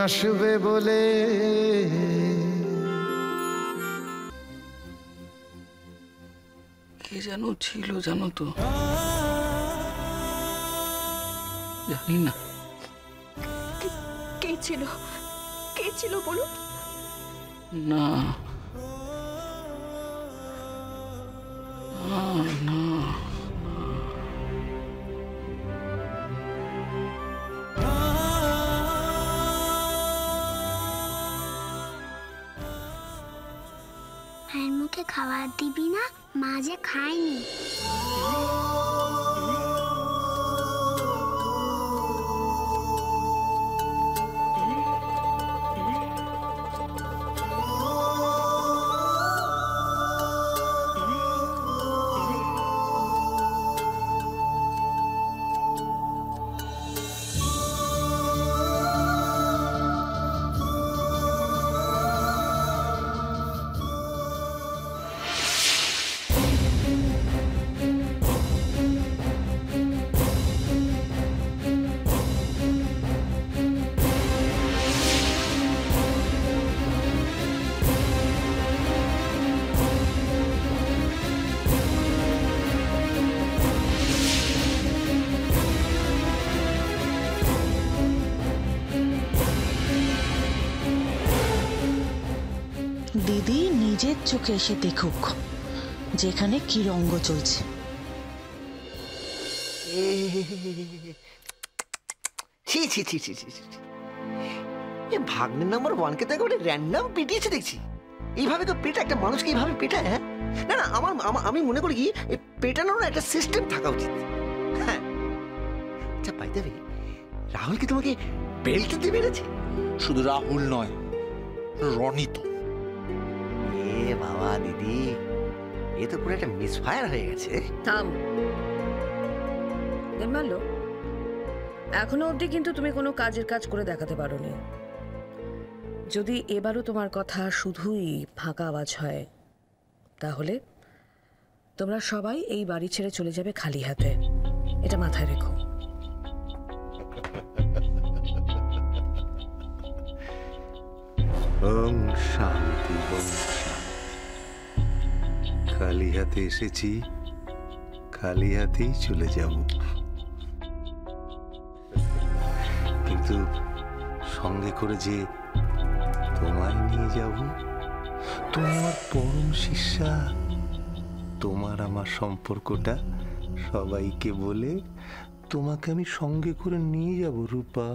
আসবে বলে। কে যেন ছিল জানো তো? জানি না। কে ছিল? কে ছিল বলুন? না না না, মায়ের মুখে খাবার দিবি না? মা যে খায়নি। দিদি নিজের চোখে এসে দেখুক যেখানে কি রঙ্গ চলছে। ভাগ্নে নাম্বার 1 কে তো একেবারে র্যান্ডম পিটিয়েছে দেখছি। এইভাবে তো পেটা একটা মানুষকে এইভাবে পেটায়? হ্যাঁ না না, আমি মনে করি কি এই পেটানোর একটা সিস্টেম থাকা উচিত। হ্যাঁ আচ্ছা, পাই দেবে রাহুল কি তোমাকে বেল্ট দিয়ে মেরেছে? শুধু রাহুল নয়, রনি তো। এ বাবা দিদি, এ তো পুরো একটা মিসফায়ার হয়ে গেছে। থাম মানলো, এখনো অবধি কিন্তু তুমি কোনো কাজের কাজ করে দেখাতে পারোনি। যদি এবারও তোমার কথা শুধুই ফাঁকা আওয়াজ হয়, তাহলে তোমরা সবাই এই বাড়ি ছেড়ে চলে যাবে খালি হাতে। এটা মাথায় রেখো। ওম শান্তি, ওম শান্তি। খালি হাতে এসেছি, খালি হাতেই চলে যাব, কিন্তু সঙ্গে করে যে তোমায় নিয়ে যাব। তুমি আমার পরম শিষ্যা। তোমার আমার সম্পর্কটা সবাইকে বলে তোমাকে আমি সঙ্গে করে নিয়ে যাব রূপা।